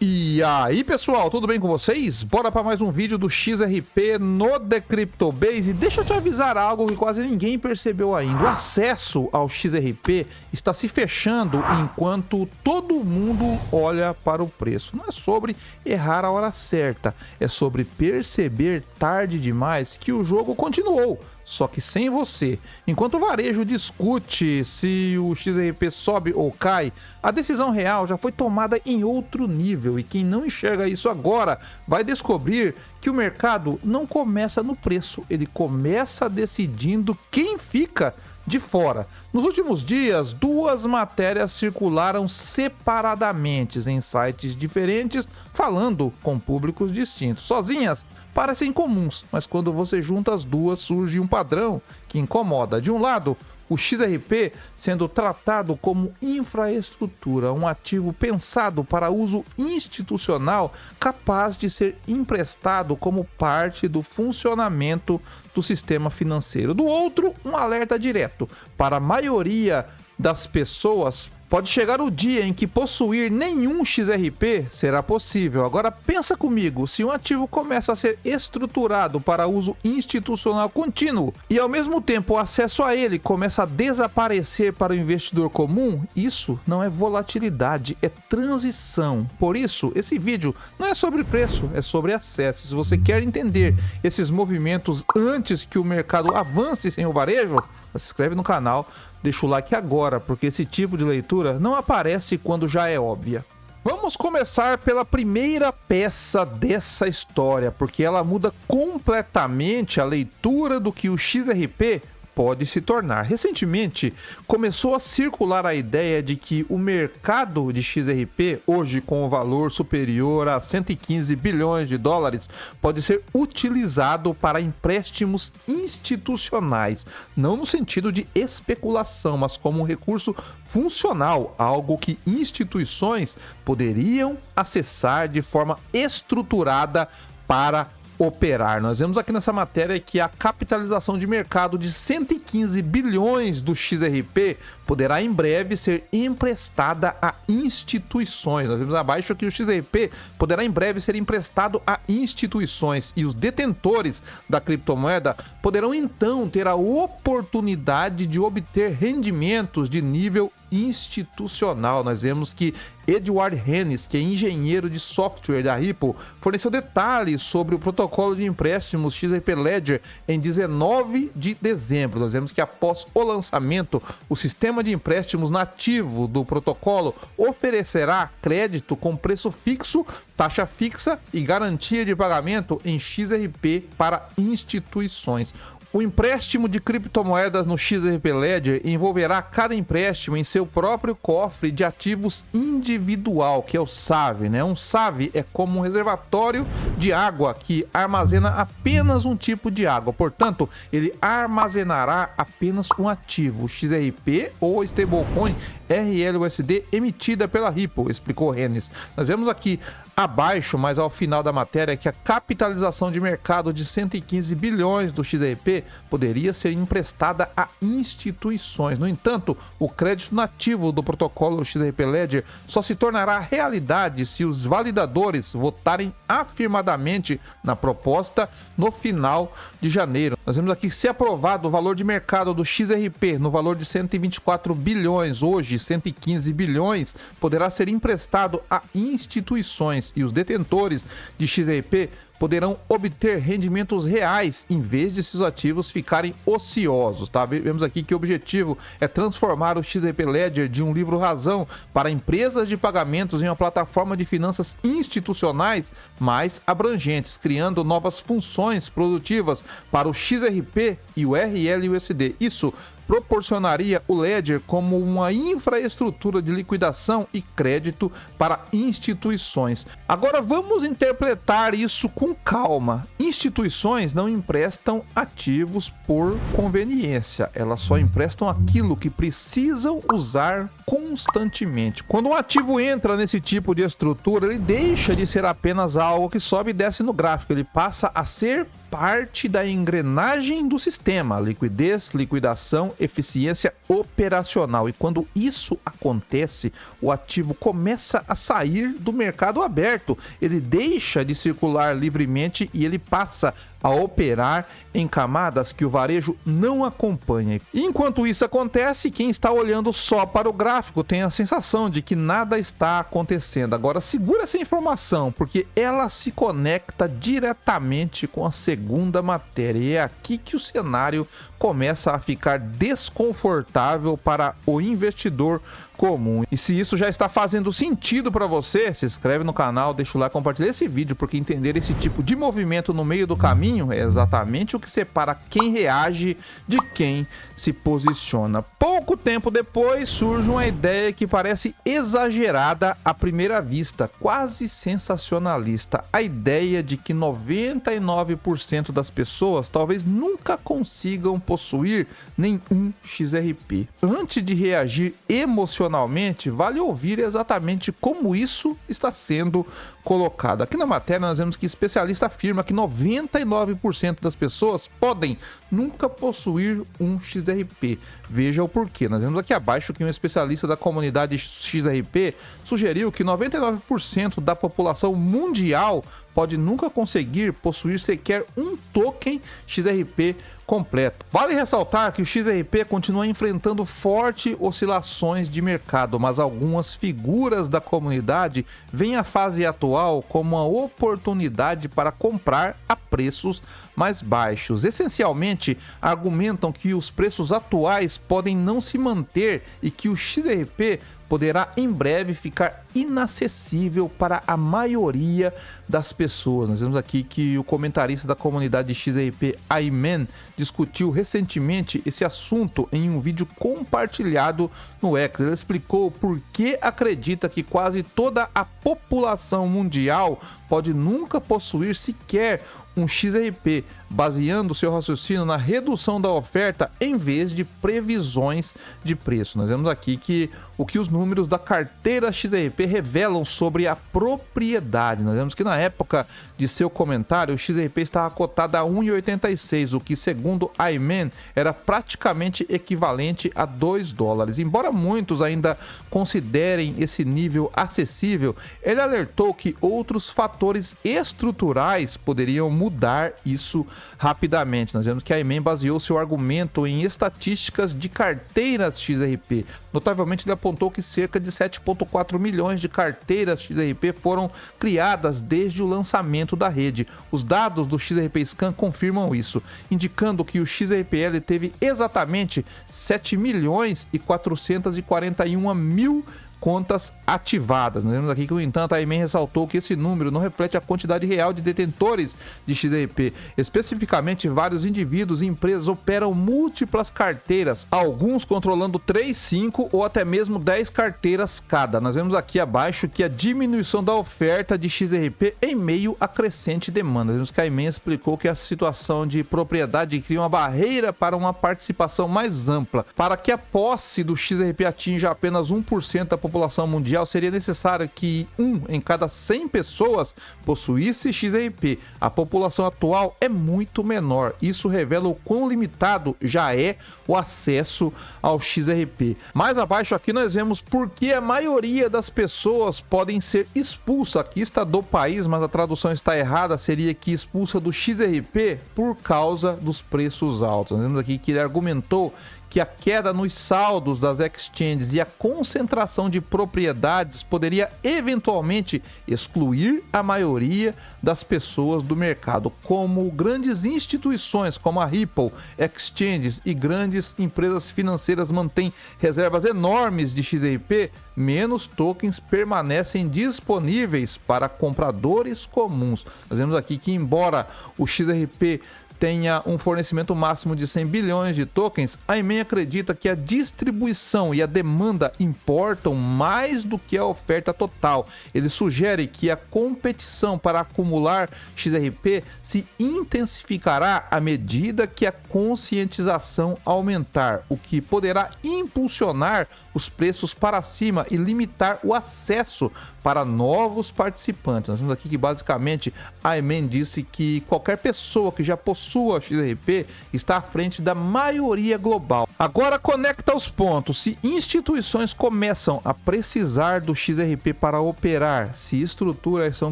E aí pessoal, tudo bem com vocês? Bora para mais um vídeo do XRP no TheCryptoBase. Deixa eu te avisar algo que quase ninguém percebeu ainda. O acesso ao XRP está se fechando enquanto todo mundo olha para o preço. Não é sobre errar a hora certa, é sobre perceber tarde demais que o jogo continuou, só que sem você. Enquanto o varejo discute se o XRP sobe ou cai, a decisão real já foi tomada em outro nível, e quem não enxerga isso agora vai descobrir que o mercado não começa no preço, ele começa decidindo quem fica de fora. Nos últimos dias, duas matérias circularam separadamente em sites diferentes, falando com públicos distintos. Sozinhas, parecem comuns, mas quando você junta as duas, surge um padrão que incomoda. De um lado, o XRP sendo tratado como infraestrutura, um ativo pensado para uso institucional, capaz de ser emprestado como parte do funcionamento do sistema financeiro. Do outro, um alerta direto para a maioria das pessoas. Pode chegar o dia em que possuir nenhum XRP será possível. Agora pensa comigo, se um ativo começa a ser estruturado para uso institucional contínuo e ao mesmo tempo o acesso a ele começa a desaparecer para o investidor comum, isso não é volatilidade, é transição. Por isso, esse vídeo não é sobre preço, é sobre acesso. Se você quer entender esses movimentos antes que o mercado avance sem o varejo, se inscreve no canal, deixa o like agora, porque esse tipo de leitura não aparece quando já é óbvia. Vamos começar pela primeira peça dessa história, porque ela muda completamente a leitura do que o XRP pode se tornar. Recentemente, começou a circular a ideia de que o mercado de XRP, hoje com o valor superior a 115 bilhões de dólares, pode ser utilizado para empréstimos institucionais, não no sentido de especulação, mas como um recurso funcional, algo que instituições poderiam acessar de forma estruturada para operar. Nós vemos aqui nessa matéria que a capitalização de mercado de 115 bilhões do XRP poderá em breve ser emprestada a instituições. Nós vemos abaixo que o XRP poderá em breve ser emprestado a instituições e os detentores da criptomoeda poderão então ter a oportunidade de obter rendimentos de nível institucional. Nós vemos que Edward Hennis, que é engenheiro de software da Ripple, forneceu detalhes sobre o protocolo de empréstimos XRP Ledger em 19 de dezembro. Nós vemos que após o lançamento, o sistema de empréstimos nativo do protocolo oferecerá crédito com preço fixo, taxa fixa e garantia de pagamento em XRP para instituições. O empréstimo de criptomoedas no XRP Ledger envolverá cada empréstimo em seu próprio cofre de ativos individual, que é o SAV, né? Um SAV é como um reservatório de água que armazena apenas um tipo de água. Portanto, ele armazenará apenas um ativo, XRP ou stablecoin RLUSD emitida pela Ripple, explicou Hennis. Nós vemos aqui abaixo, mas ao final da matéria, que a capitalização de mercado de 115 bilhões do XRP poderia ser emprestada a instituições. No entanto, o crédito nativo do protocolo XRP Ledger só se tornará realidade se os validadores votarem afirmadamente na proposta no final de janeiro. Nós vemos aqui, se aprovado, o valor de mercado do XRP no valor de 124 bilhões, hoje 115 bilhões, poderá ser emprestado a instituições e os detentores de XRP poderão obter rendimentos reais em vez de seus ativos ficarem ociosos, tá? Vemos aqui que o objetivo é transformar o XRP Ledger de um livro-razão para empresas de pagamentos em uma plataforma de finanças institucionais mais abrangentes, criando novas funções produtivas para o XRP e o RLUSD. Isso proporcionaria o Ledger como uma infraestrutura de liquidação e crédito para instituições. Agora vamos interpretar isso com calma. Instituições não emprestam ativos por conveniência, elas só emprestam aquilo que precisam usar constantemente. Quando um ativo entra nesse tipo de estrutura, ele deixa de ser apenas algo que sobe e desce no gráfico, ele passa a ser parte da engrenagem do sistema: liquidez, liquidação, eficiência operacional. E quando isso acontece, o ativo começa a sair do mercado aberto, ele deixa de circular livremente e ele passa a operar em camadas que o varejo não acompanha. Enquanto isso acontece, quem está olhando só para o gráfico tem a sensação de que nada está acontecendo. Agora segura essa informação, porque ela se conecta diretamente com a segunda matéria, e é aqui que o cenário começa a ficar desconfortável para o investidor comum. E se isso já está fazendo sentido para você, se inscreve no canal, deixa o like, compartilha esse vídeo, porque entender esse tipo de movimento no meio do caminho é exatamente o que separa quem reage de quem se posiciona. Pouco tempo depois surge uma ideia que parece exagerada à primeira vista, quase sensacionalista: a ideia de que 99% das pessoas talvez nunca consigam possuir nenhum XRP. Antes de reagir emocionalmente, vale ouvir exatamente como isso está sendo colocado. Aqui na matéria nós vemos que especialista afirma que 99% das pessoas podem nunca possuir um XRP. Veja o porquê. Nós vemos aqui abaixo que um especialista da comunidade XRP sugeriu que 99% da população mundial pode nunca conseguir possuir sequer um token XRP completo. Vale ressaltar que o XRP continua enfrentando fortes oscilações de mercado, mas algumas figuras da comunidade veem a fase atual como uma oportunidade para comprar a preços mais baixos. Essencialmente, argumentam que os preços atuais podem não se manter e que o XRP poderá em breve ficar inacessível para a maioria das pessoas. Nós vemos aqui que o comentarista da comunidade XRP, Ayman, discutiu recentemente esse assunto em um vídeo compartilhado no X. Ele explicou por que acredita que quase toda a população mundial pode nunca possuir sequer um XRP, baseando seu raciocínio na redução da oferta em vez de previsões de preço. Nós vemos aqui que o que os números da carteira XRP revelam sobre a propriedade. Nós vemos que na época de seu comentário, o XRP estava cotado a 1,86, o que, segundo Ayman, era praticamente equivalente a $2. Embora muitos ainda considerem esse nível acessível, ele alertou que outros fatores estruturais poderiam mudar isso rapidamente. Nós vemos que Ayman baseou seu argumento em estatísticas de carteiras XRP. Notavelmente, ele apontou que cerca de 7,4 milhões de carteiras XRP foram criadas desde o lançamento da rede. Os dados do XRP Scan confirmam isso, indicando que o XRPL teve exatamente 7 milhões e 441 mil contas ativadas. Nós vemos aqui que, no entanto, a Ayman ressaltou que esse número não reflete a quantidade real de detentores de XRP. Especificamente, vários indivíduos e empresas operam múltiplas carteiras, alguns controlando 3, 5 ou até mesmo 10 carteiras cada. Nós vemos aqui abaixo que a diminuição da oferta de XRP em meio a crescente demanda. Nós vemos que a Ayman explicou que a situação de propriedade cria uma barreira para uma participação mais ampla. Para que a posse do XRP atinja apenas 1% da população mundial, seria necessário que 1 em cada 100 pessoas possuísse XRP. A população atual é muito menor. Isso revela o quão limitado já é o acesso ao XRP. Mais abaixo aqui nós vemos por que a maioria das pessoas podem ser expulsa. Aqui está do país, mas a tradução está errada. Seria que expulsa do XRP por causa dos preços altos. Nós vemos aqui que ele argumentou que a queda nos saldos das exchanges e a concentração de propriedades poderia eventualmente excluir a maioria das pessoas do mercado. Como grandes instituições como a Ripple, exchanges e grandes empresas financeiras mantêm reservas enormes de XRP, menos tokens permanecem disponíveis para compradores comuns. Nós vemos aqui que, embora o XRP tenha um fornecimento máximo de 100 bilhões de tokens, a Iman acredita que a distribuição e a demanda importam mais do que a oferta total. Ele sugere que a competição para acumular XRP se intensificará à medida que a conscientização aumentar, o que poderá impulsionar os preços para cima e limitar o acesso para novos participantes. Nós vemos aqui que basicamente a Iman disse que qualquer pessoa que já possua XRP está à frente da maioria global. Agora conecta os pontos. Se instituições começam a precisar do XRP para operar, se estruturas são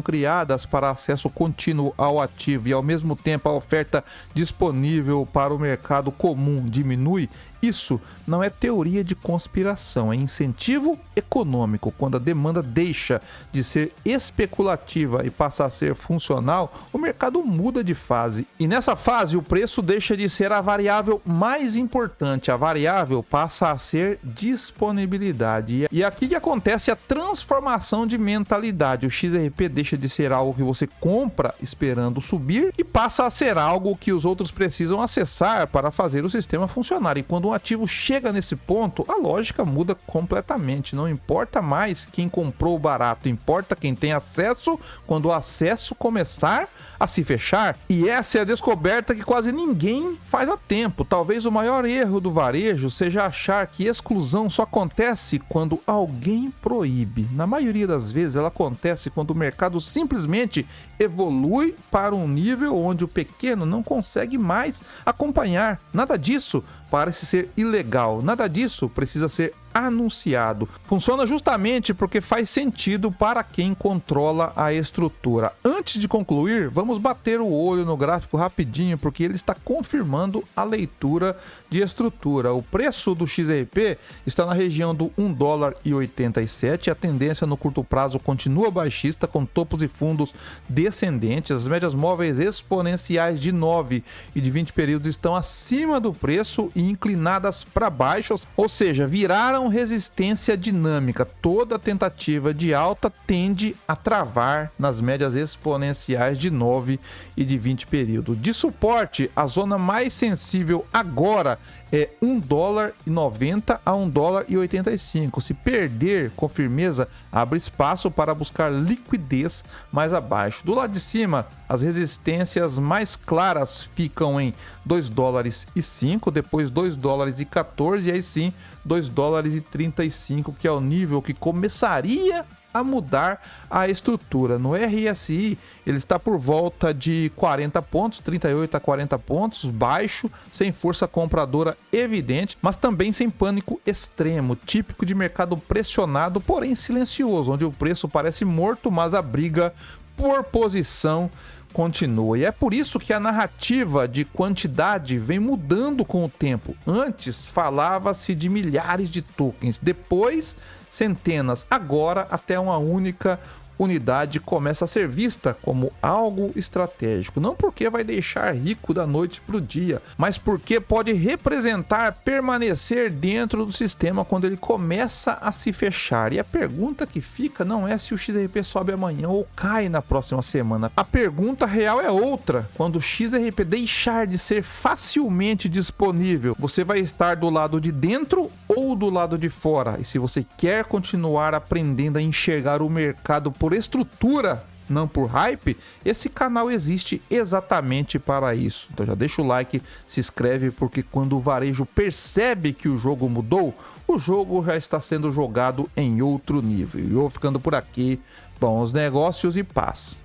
criadas para acesso contínuo ao ativo e ao mesmo tempo a oferta disponível para o mercado comum diminui, isso não é teoria de conspiração, é incentivo econômico. Quando a demanda deixa de ser especulativa e passa a ser funcional, o mercado muda de fase. E nessa fase, o preço deixa de ser a variável mais importante. A variável passa a ser disponibilidade. E é aqui que acontece a transformação de mentalidade. O XRP deixa de ser algo que você compra esperando subir e passa a ser algo que os outros precisam acessar para fazer o sistema funcionar. E quando um ativo chega nesse ponto, a lógica muda completamente. Não importa mais quem comprou barato, importa quem tem acesso quando o acesso começar a se fechar. E essa é a descoberta que quase ninguém faz a tempo. Talvez o maior erro do varejo seja achar que exclusão só acontece quando alguém proíbe. Na maioria das vezes ela acontece quando o mercado simplesmente evolui para um nível onde o pequeno não consegue mais acompanhar. Nada disso parece ser ilegal, nada disso precisa ser anunciado. Funciona justamente porque faz sentido para quem controla a estrutura. Antes de concluir, vamos bater o olho no gráfico rapidinho, porque ele está confirmando a leitura de estrutura. O preço do XRP está na região do $1,87. A tendência no curto prazo continua baixista, com topos e fundos descendentes. As médias móveis exponenciais de 9 e de 20 períodos estão acima do preço e inclinadas para baixo, ou seja, viraram resistência dinâmica. Toda tentativa de alta tende a travar nas médias exponenciais de 9 e de 20 períodos. De suporte, a zona mais sensível agora é $1,90 a $1,85. Se perder com firmeza, abre espaço para buscar liquidez mais abaixo. Do lado de cima, as resistências mais claras ficam em $2,05, depois $2,14 e aí sim $2,35, que é o nível que começaria a mudar a estrutura. No RSI, ele está por volta de 40 pontos, 38 a 40 pontos, baixo, sem força compradora evidente, mas também sem pânico extremo, típico de mercado pressionado, porém silencioso, onde o preço parece morto, mas a briga por posição continua. E é por isso que a narrativa de quantidade vem mudando com o tempo. Antes falava-se de milhares de tokens, depois centenas, agora até uma única unidade começa a ser vista como algo estratégico. Não porque vai deixar rico da noite para o dia, mas porque pode representar permanecer dentro do sistema quando ele começa a se fechar. E a pergunta que fica não é se o XRP sobe amanhã ou cai na próxima semana. A pergunta real é outra. Quando o XRP deixar de ser facilmente disponível, você vai estar do lado de dentro ou do lado de fora? E se você quer continuar aprendendo a enxergar o mercado por estrutura, não por hype, esse canal existe exatamente para isso. Então já deixa o like, se inscreve, porque quando o varejo percebe que o jogo mudou, o jogo já está sendo jogado em outro nível. E eu vou ficando por aqui. Bons negócios e paz.